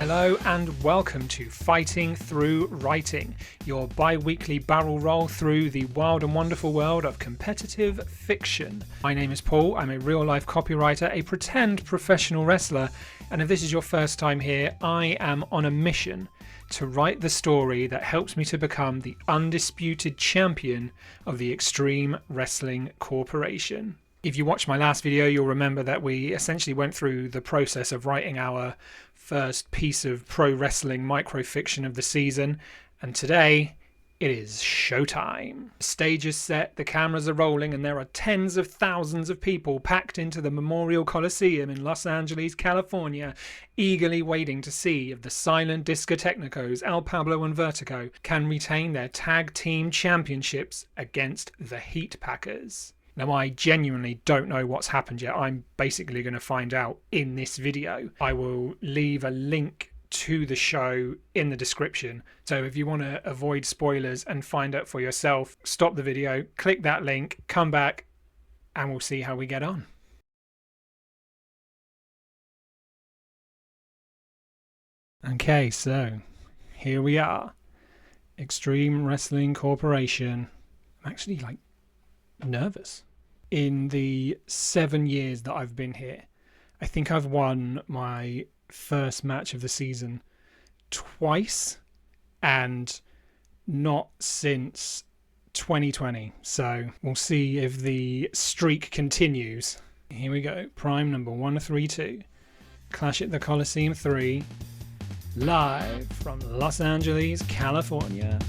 Hello and welcome to Fighting Through Writing, your bi-weekly barrel roll through the wild and wonderful world of competitive fiction. My name is Paul, I'm a real-life copywriter, a pretend professional wrestler, and if this is your first time here, I am on a mission to write the story that helps me to become the undisputed champion of the Extreme Wrestling Corporation. If you watched my last video, you'll remember that we essentially went through the process of writing our first piece of pro wrestling microfiction of the season, and today it is showtime. The stage is set, the cameras are rolling, and there are tens of thousands of people packed into the Memorial Coliseum in Los Angeles, California, eagerly waiting to see if the Silent Discotecnicos, El Pablo and Vertigo, can retain their tag team championships against the Heat Packers. Now, I genuinely don't know what's happened yet. I'm basically going to find out in this video. I will leave a link to the show in the description. So if you want to avoid spoilers and find out for yourself, stop the video, click that link, come back, and we'll see how we get on. Okay, so here we are. Extreme Wrestling Corporation. I'm actually nervous. In the 7 years that I've been here, I think I've won my first match of the season twice, and not since 2020. So we'll see if the streak continues. Here we go. Prime number 132. Clash at the Coliseum 3. Live from Los Angeles, California.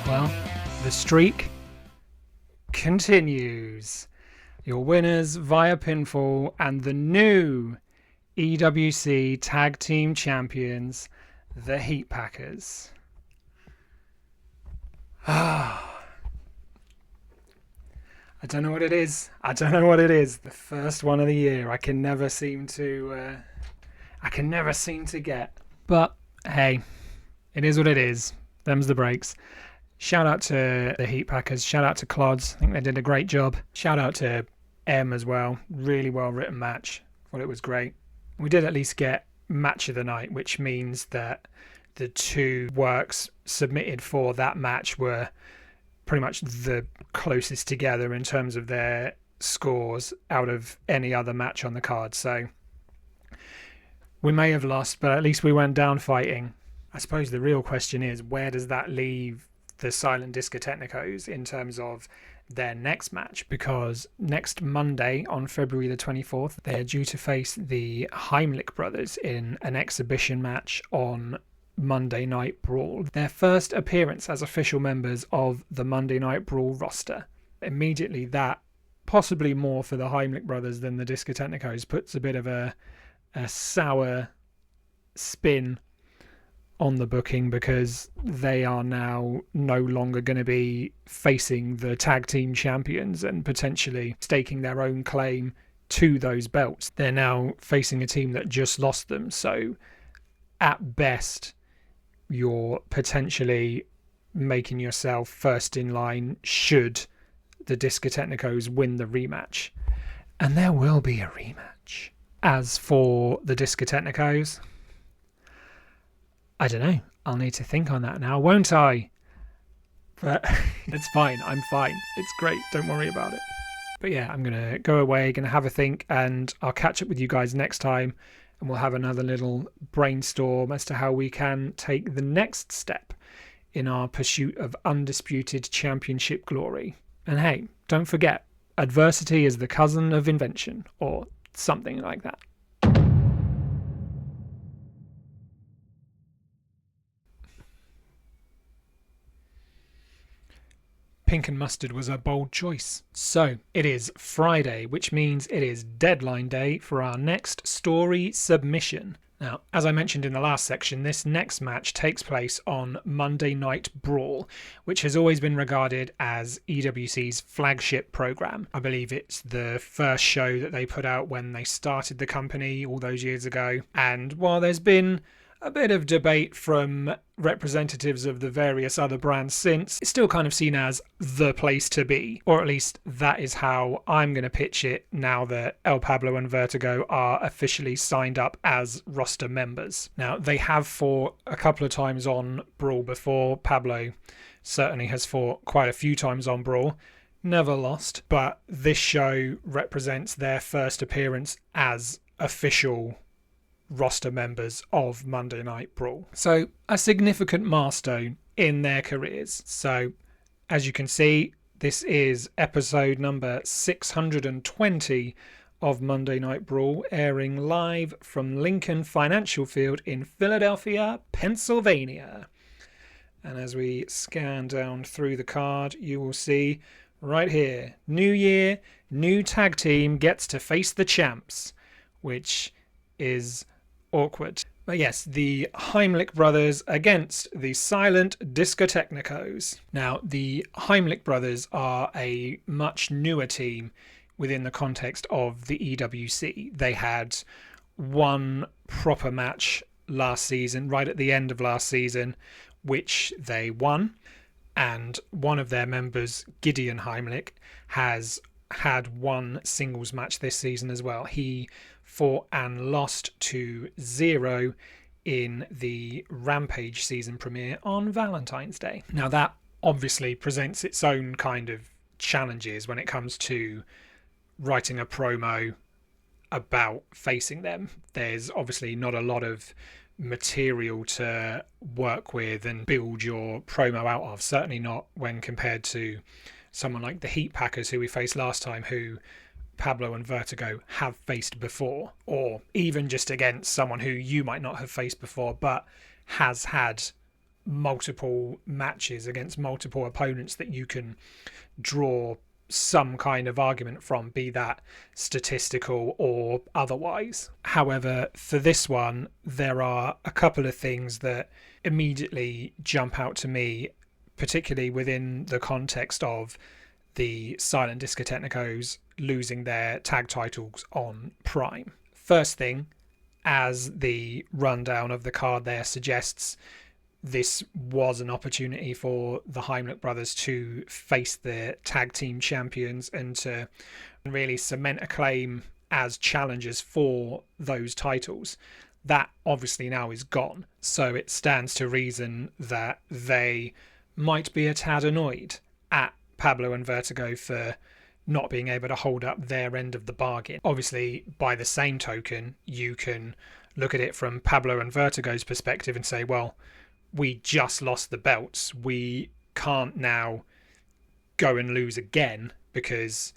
Well, the streak continues. Your winners via pinfall and the new EWC Tag Team Champions, the Heat Packers. I don't know what it is. The first one of the year. I can never seem to get. But hey, it is what it is. Them's the breaks. Shout out to the Heat Packers. Shout out to Clods. I think they did a great job. Shout out to M as well. Really well written match. Thought it was great. We did at least get match of the night, which means that the two works submitted for that match were pretty much the closest together in terms of their scores out of any other match on the card. So we may have lost, but at least we went down fighting. I suppose the real question is, where does that leave the Silent Discotechnicos in terms of their next match? Because next Monday on February the 24th, they're due to face the Heimlich brothers in an exhibition match on Monday Night Brawl. Their first appearance as official members of the Monday Night Brawl roster. Immediately that, possibly more for the Heimlich brothers than the Discotechnicos, puts a bit of a sour spin on the booking, because they are now no longer going to be facing the tag team champions and potentially staking their own claim to those belts. They're now facing a team that just lost them. So at best, you're potentially making yourself first in line should the Discotechnicos win the rematch. And there will be a rematch. As for the Discotechnicos, I don't know. I'll need to think on that now, won't I? But it's fine. I'm fine. It's great. Don't worry about it. But yeah, I'm going to go away, going to have a think, and I'll catch up with you guys next time, and we'll have another little brainstorm as to how we can take the next step in our pursuit of undisputed championship glory. And hey, don't forget, adversity is the cousin of invention, or something like that. Pink and mustard was a bold choice. So it is Friday, which means it is deadline day for our next story submission. Now, as I mentioned in the last section, this next match takes place on Monday Night Brawl, which has always been regarded as EWC's flagship program. I believe it's the first show that they put out when they started the company all those years ago. And while there's been a bit of debate from representatives of the various other brands since, it's still kind of seen as the place to be, or at least that is how I'm going to pitch it now that El Pablo and Vertigo are officially signed up as roster members. Now, they have fought a couple of times on Brawl before. Pablo certainly has fought quite a few times on Brawl, never lost, but this show represents their first appearance as official roster members of Monday Night Brawl. So a significant milestone in their careers. So as you can see, this is episode number 620 of Monday Night Brawl, airing live from Lincoln Financial Field in Philadelphia, Pennsylvania. And as we scan down through the card, you will see right here, new year, new tag team gets to face the champs, which is awkward. But yes, the Heimlich brothers against the Silent Discotecnicos. Now, the Heimlich brothers are a much newer team within the context of the EWC. They had one proper match last season, right at the end of last season, which they won. And one of their members, Gideon Heimlich, has had one singles match this season as well. He fought and lost to 0 in the Rampage season premiere on Valentine's Day. Now, that obviously presents its own kind of challenges when it comes to writing a promo about facing them. There's obviously not a lot of material to work with and build your promo out of, certainly not when compared to someone like the Heat Packers, who we faced last time, who Pablo and Vertigo have faced before, or even just against someone who you might not have faced before but has had multiple matches against multiple opponents that you can draw some kind of argument from, be that statistical or otherwise. However, for this one, there are a couple of things that immediately jump out to me, particularly within the context of the Silent Discotechnicos losing their tag titles on Prime. First thing, as the rundown of the card there suggests, this was an opportunity for the Heimlich brothers to face the tag team champions and to really cement a claim as challengers for those titles. That obviously now is gone, so it stands to reason that they might be a tad annoyed at Pablo and Vertigo for not being able to hold up their end of the bargain. Obviously, by the same token, you can look at it from Pablo and Vertigo's perspective and say, well, we just lost the belts. We can't now go and lose again, because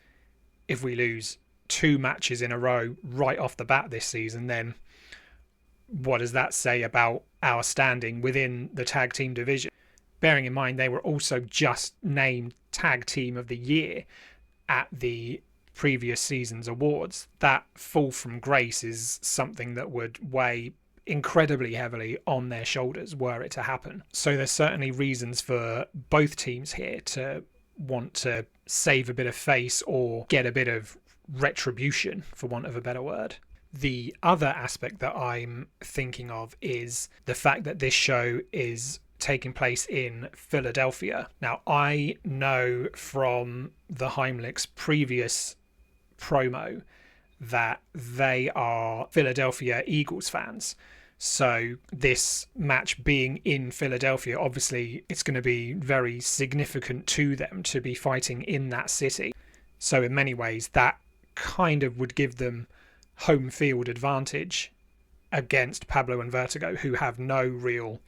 if we lose 2 matches in a row right off the bat this season, then what does that say about our standing within the tag team division? Bearing in mind, they were also just named Tag Team of the Year at the previous season's awards. That fall from grace is something that would weigh incredibly heavily on their shoulders were it to happen. So there's certainly reasons for both teams here to want to save a bit of face or get a bit of retribution, for want of a better word. The other aspect that I'm thinking of is the fact that this show is taking place in Philadelphia. Now, I know from the Heimlich's previous promo that they are Philadelphia Eagles fans. So this match being in Philadelphia, obviously it's going to be very significant to them to be fighting in that city. So in many ways, that kind of would give them home field advantage against Pablo and Vertigo, who have no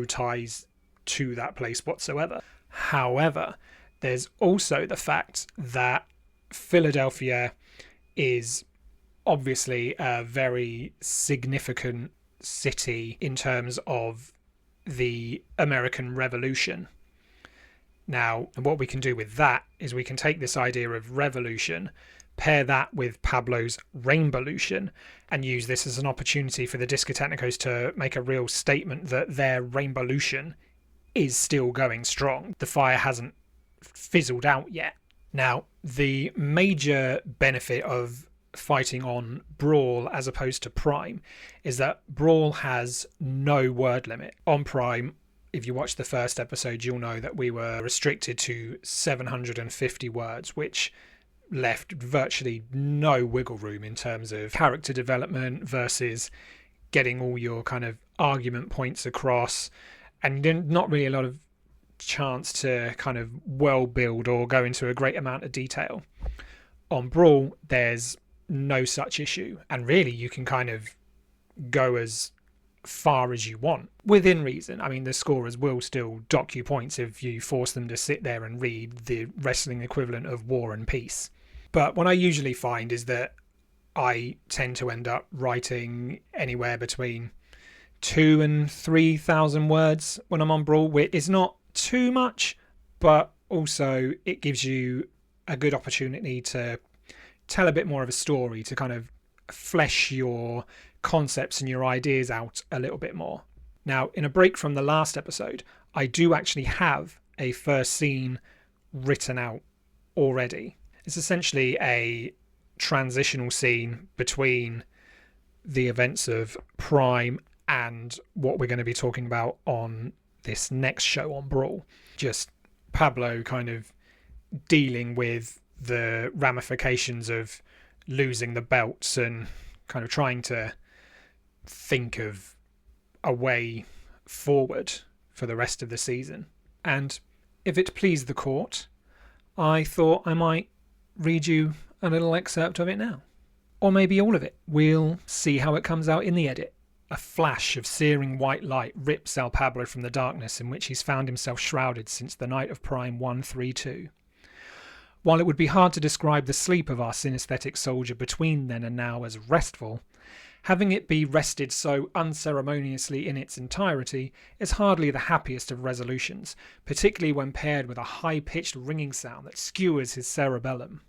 ties to that place whatsoever. However, there's also the fact that Philadelphia is obviously a very significant city in terms of the American Revolution. Now, what we can do with that is we can take this idea of revolution, pair that with Pablo's Rainbolution and use this as an opportunity for the Discotechnicos to make a real statement that their Rainbolution is still going strong. The fire hasn't fizzled out yet. Now, the major benefit of fighting on Brawl as opposed to Prime is that Brawl has no word limit. On Prime, if you watch the first episode, you'll know that we were restricted to 750 words, which left virtually no wiggle room in terms of character development versus getting all your kind of argument points across, and not really a lot of chance to kind of well build or go into a great amount of detail. On Brawl, there's no such issue, and really you can kind of go as far as you want within reason. I mean, the scorers will still dock you points if you force them to sit there and read the wrestling equivalent of War and Peace. But what I usually find is that I tend to end up writing anywhere between 2,000 and 3,000 words when I'm on Brawl, which is not too much, but also it gives you a good opportunity to tell a bit more of a story, to kind of flesh your concepts and your ideas out a little bit more. Now, in a break from the last episode, I do actually have a first scene written out already. It's essentially a transitional scene between the events of Prime and what we're going to be talking about on this next show on Brawl. Just Pablo kind of dealing with the ramifications of losing the belts and kind of trying to think of a way forward for the rest of the season. And if it pleased the court, I thought I might read you a little excerpt of it now. Or maybe all of it. We'll see how it comes out in the edit. A flash of searing white light rips El Pablo from the darkness in which he's found himself shrouded since the night of Prime 132. While it would be hard to describe the sleep of our synesthetic soldier between then and now as restful, having it be rested so unceremoniously in its entirety is hardly the happiest of resolutions, particularly when paired with a high-pitched ringing sound that skewers his cerebellum.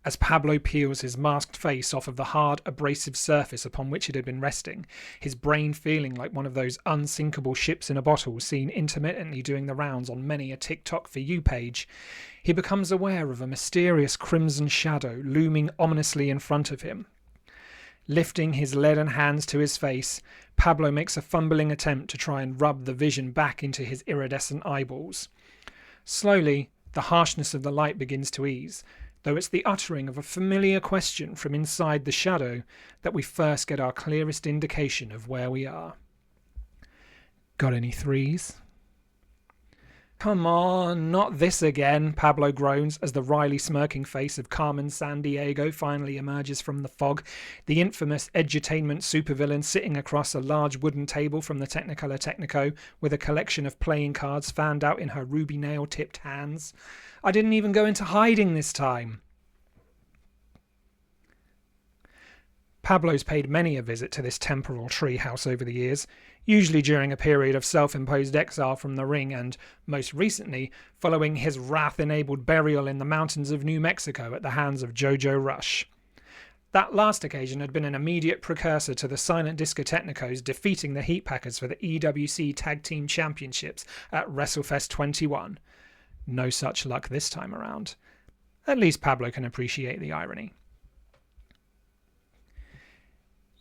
As Pablo peels his masked face off of the hard, abrasive surface upon which it had been resting, his brain feeling like one of those unsinkable ships in a bottle seen intermittently doing the rounds on many a TikTok for you page, he becomes aware of a mysterious crimson shadow looming ominously in front of him. Lifting his leaden hands to his face, Pablo makes a fumbling attempt to try and rub the vision back into his iridescent eyeballs. Slowly, the harshness of the light begins to ease, though it's the uttering of a familiar question from inside the shadow that we first get our clearest indication of where we are. Got any threes? Come on, not this again, Pablo groans as the wryly smirking face of Carmen Sandiego finally emerges from the fog, the infamous edutainment supervillain sitting across a large wooden table from the Technicolor Technico with a collection of playing cards fanned out in her ruby nail-tipped hands. I didn't even go into hiding this time. Pablo's paid many a visit to this temporal treehouse over the years, usually during a period of self-imposed exile from the ring and, most recently, following his wrath-enabled burial in the mountains of New Mexico at the hands of Jojo Rush. That last occasion had been an immediate precursor to the Silent Discotecnicos defeating the Heat Packers for the EWC Tag Team Championships at WrestleFest 21. No such luck this time around. At least Pablo can appreciate the irony.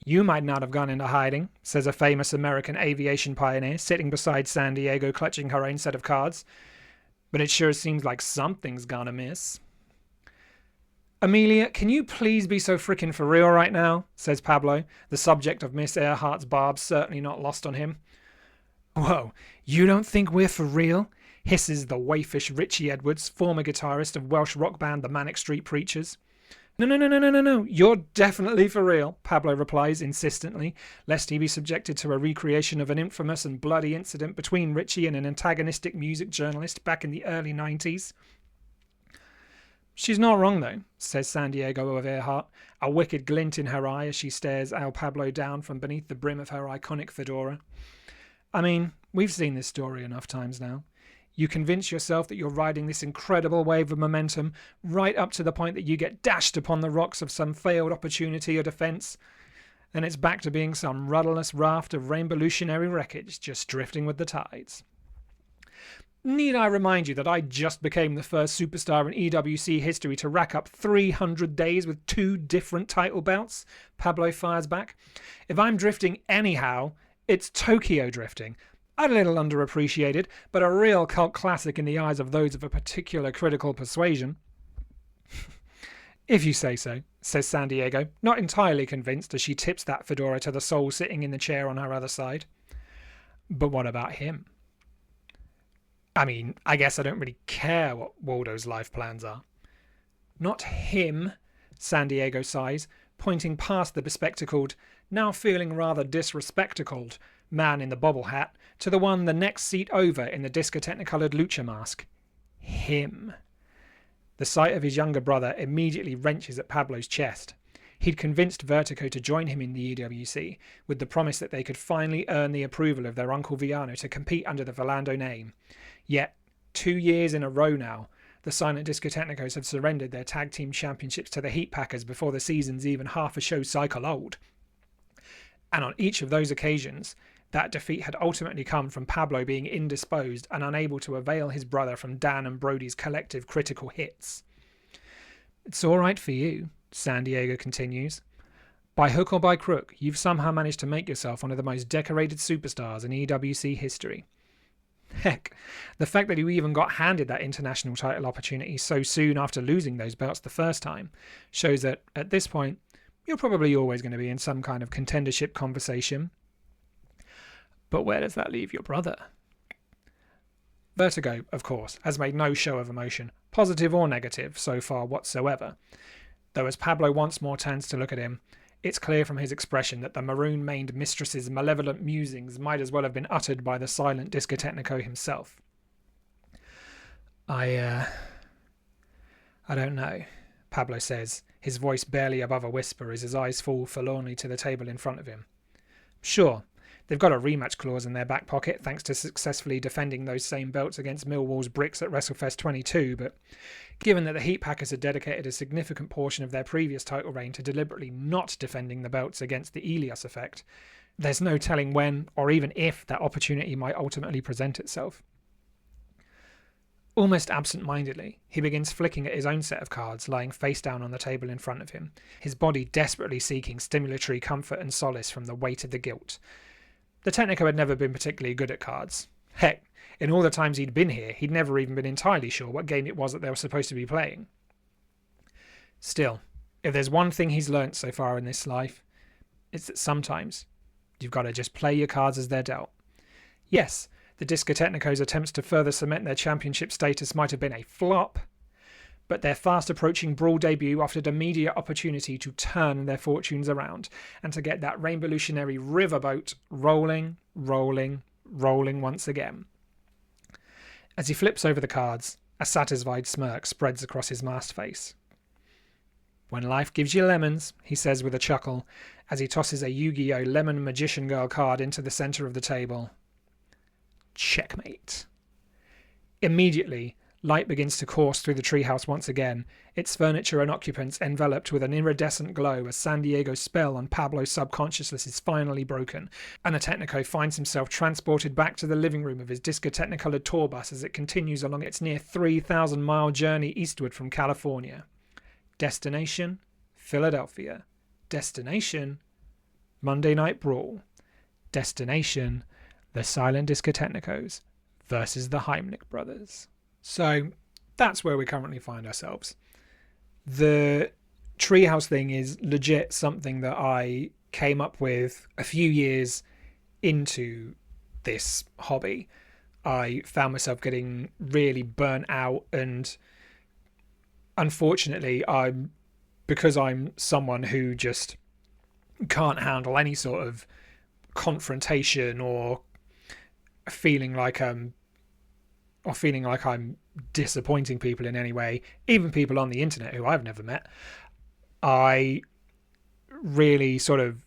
You might not have gone into hiding, says a famous American aviation pioneer sitting beside Sandiego clutching her own set of cards. But it sure seems like something's gone amiss. Amelia, can you please be so frickin' for real right now? Says Pablo, the subject of Miss Earhart's barbs certainly not lost on him. Whoa, you don't think we're for real? Hisses the waifish Richie Edwards, former guitarist of Welsh rock band The Manic Street Preachers. No, you're definitely for real, Pablo replies insistently, lest he be subjected to a recreation of an infamous and bloody incident between Richie and an antagonistic music journalist back in the early 90s. She's not wrong, though, says Sandiego of Earhart, a wicked glint in her eye as she stares El Pablo down from beneath the brim of her iconic fedora. I mean, we've seen this story enough times now. You convince yourself that you're riding this incredible wave of momentum right up to the point that you get dashed upon the rocks of some failed opportunity or defence, and it's back to being some rudderless raft of rainbowlutionary wreckage just drifting with the tides. Need I remind you that I just became the first superstar in EWC history to rack up 300 days with 2 different title bouts? Pablo fires back. If I'm drifting anyhow, it's Tokyo drifting. A little underappreciated, but a real cult classic in the eyes of those of a particular critical persuasion. If you say so, says San Diego, not entirely convinced as she tips that fedora to the soul sitting in the chair on her other side. But what about him? I mean, I guess I don't really care what Waldo's life plans are. Not him, San Diego sighs, pointing past the bespectacled, now feeling rather disrespectacled, man in the bobble hat to the one the next seat over in the disco-technicolored lucha mask. Him. The sight of his younger brother immediately wrenches at Pablo's chest. He'd convinced Vertigo to join him in the EWC, with the promise that they could finally earn the approval of their Uncle Viano to compete under the Volando name. Yet, 2 years in a row now, the Silent Discotecnicos have surrendered their Tag Team Championships to the Heat Packers before the season's even half a show cycle old. And on each of those occasions, that defeat had ultimately come from Pablo being indisposed and unable to avail his brother from Dan and Brody's collective critical hits. It's all right for you, San Diego continues. By hook or by crook, you've somehow managed to make yourself one of the most decorated superstars in EWC history. Heck, the fact that you even got handed that international title opportunity so soon after losing those belts the first time shows that, at this point, you're probably always going to be in some kind of contendership conversation. But where does that leave your brother? Vertigo, of course, has made no show of emotion, positive or negative, so far whatsoever. Though as Pablo once more turns to look at him, it's clear from his expression that the maroon-maned mistress's malevolent musings might as well have been uttered by the silent discotechnico himself. I don't know, Pablo says, his voice barely above a whisper as his eyes fall forlornly to the table in front of him. Sure, they've got a rematch clause in their back pocket thanks to successfully defending those same belts against Millwall's Bricks at WrestleFest 22, but given that the Heat Packers had dedicated a significant portion of their previous title reign to deliberately not defending the belts against the Elias effect, there's no telling when or even if that opportunity might ultimately present itself. Almost absent-mindedly, he begins flicking at his own set of cards lying face down on the table in front of him, his body desperately seeking stimulatory comfort and solace from the weight of the guilt. The Technico had never been particularly good at cards. Heck, in all the times he'd been here, he'd never even been entirely sure what game it was that they were supposed to be playing. Still, if there's one thing he's learnt so far in this life, it's that sometimes you've got to just play your cards as they're dealt. Yes, the Discotechnicos' attempts to further cement their championship status might have been a flop, but their fast-approaching Brawl debut offered immediate opportunity to turn their fortunes around and to get that rainbowlutionary riverboat rolling once again. As he flips over the cards, a satisfied smirk spreads across his masked face. When life gives you lemons, he says with a chuckle, as he tosses a Yu-Gi-Oh! Lemon Magician Girl card into the centre of the table. Checkmate. Immediately, light begins to course through the treehouse once again, its furniture and occupants enveloped with an iridescent glow as San Diego's spell on Pablo's subconsciousness is finally broken, and the Technico finds himself transported back to the living room of his disco-technicolored tour bus as it continues along its near 3,000-mile journey eastward from California. Destination, Philadelphia. Destination, Monday Night Brawl. Destination, the Silent Discotechnicos versus the Heimlich brothers. So that's where we currently find ourselves. The treehouse thing is legit something that I came up with a few years into this hobby. I found myself getting really burnt out, and unfortunately, because I'm someone who just can't handle any sort of confrontation or feeling like I'm disappointing people in any way, even people on the internet who I've never met, I really sort of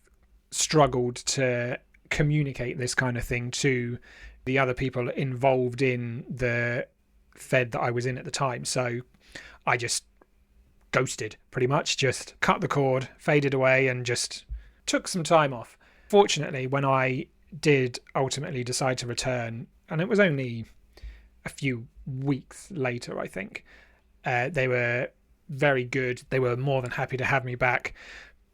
struggled to communicate this kind of thing to the other people involved in the Fed that I was in at the time. So I just ghosted, pretty much, just cut the cord, faded away, and just took some time off. Fortunately, when I did ultimately decide to return, and it was only a few weeks later, I think, they were very good. They were more than happy to have me back.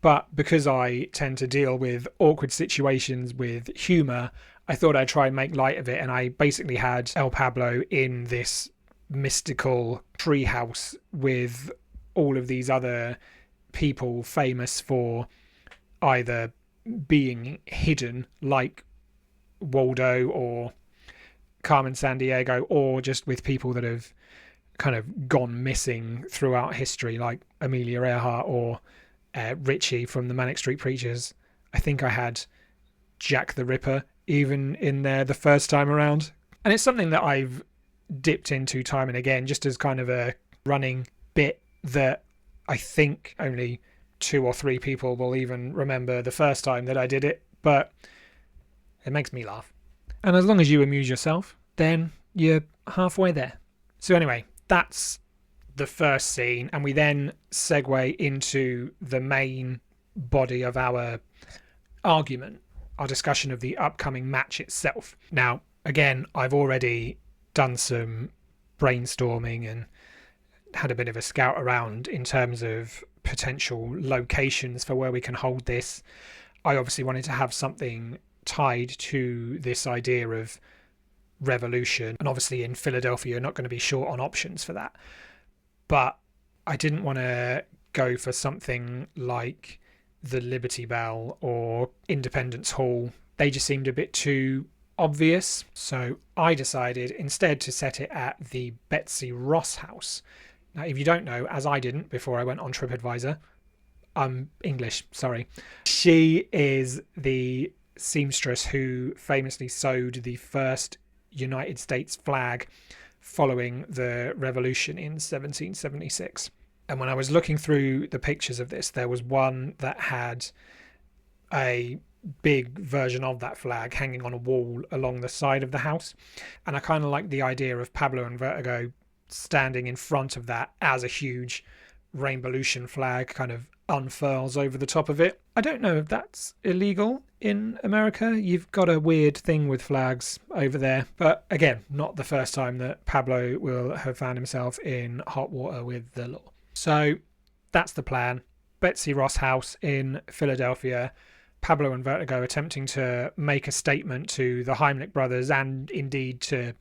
But because I tend to deal with awkward situations with humour, I thought I'd try and make light of it. And I basically had El Pablo in this mystical treehouse with all of these other people famous for either being hidden, like Waldo or Carmen Sandiego, or just with people that have kind of gone missing throughout history, like Amelia Earhart or Richie from the Manic Street Preachers. I think I had Jack the Ripper even in there the first time around. And it's something that I've dipped into time and again, just as kind of a running bit that I think only 2 or 3 people will even remember the first time that I did it, but it makes me laugh. And as long as you amuse yourself, then you're halfway there. So anyway, that's the first scene, and we then segue into the main body of our argument, our discussion of the upcoming match itself. Now, again, I've already done some brainstorming and had a bit of a scout around in terms of potential locations for where we can hold this. I obviously wanted to have something tied to this idea of Revolution, and obviously in Philadelphia you're not going to be short on options for that, but I didn't want to go for something like the Liberty Bell or Independence Hall. They just seemed a bit too obvious, so I decided instead to set it at the Betsy Ross house. Now, if you don't know, as I didn't before I went on TripAdvisor, I'm English, sorry. She is the seamstress who famously sewed the first United States flag following the Revolution in 1776. And when I was looking through the pictures of this, there was one that had a big version of that flag hanging on a wall along the side of the house. And I kind of like the idea of Pablo and Vertigo standing in front of that as a huge Rainbowlution flag kind of unfurls over the top of it. I don't know if that's illegal in America. You've got a weird thing with flags over there. But again, not the first time that Pablo will have found himself in hot water with the law. So that's the plan. Betsy Ross House in Philadelphia. Pablo and Vertigo attempting to make a statement to the Heimlich brothers and indeed to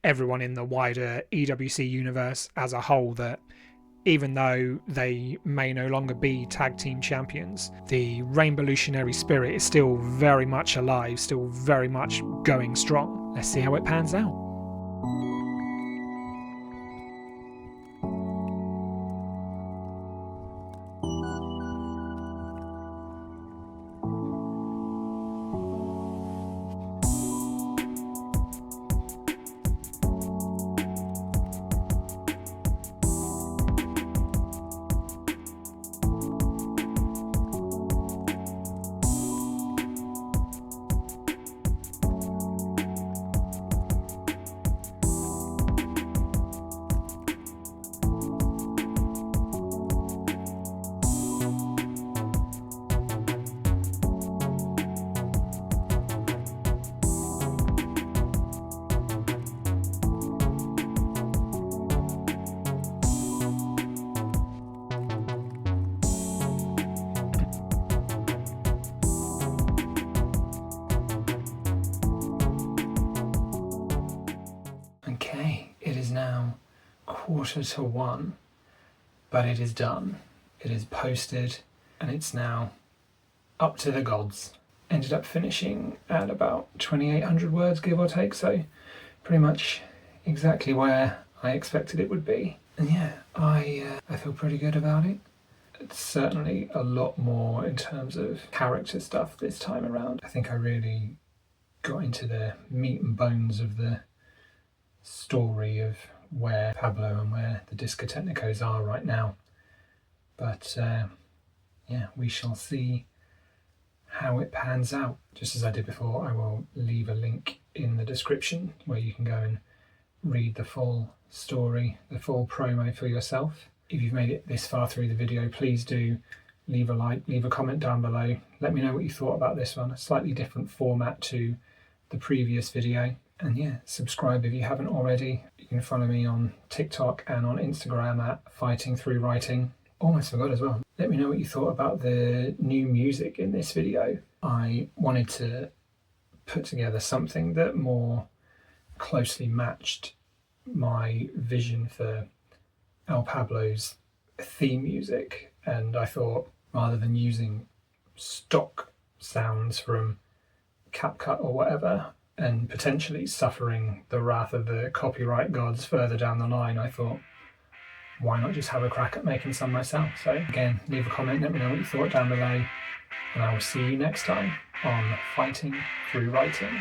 everyone in the wider EWC universe as a whole that even though they may no longer be tag team champions, the Rainbowlutionary spirit is still very much alive, still very much going strong. Let's see how it pans out. It is now 1:45, but it is done. It is posted, and it's now up to the gods. Ended up finishing at about 2,800 words, give or take, so pretty much exactly where I expected it would be. And yeah, I feel pretty good about it. It's certainly a lot more in terms of character stuff this time around. I think I really got into the meat and bones of the story of where Pablo and where the Discotechnicos are right now. But yeah, we shall see how it pans out. Just as I did before, I will leave a link in the description where you can go and read the full story, the full promo for yourself. If you've made it this far through the video, please do leave a like, leave a comment down below. Let me know what you thought about this one. A slightly different format to the previous video. And yeah, subscribe if you haven't already. You can follow me on TikTok and on Instagram at Fighting Through Writing. Almost forgot as well. Let me know what you thought about the new music in this video. I wanted to put together something that more closely matched my vision for El Pablo's theme music, and I thought rather than using stock sounds from CapCut or whatever and potentially suffering the wrath of the copyright gods further down the line, I thought, why not just have a crack at making some myself? So again, leave a comment, let me know what you thought down below, and I will see you next time on Fighting Through Writing.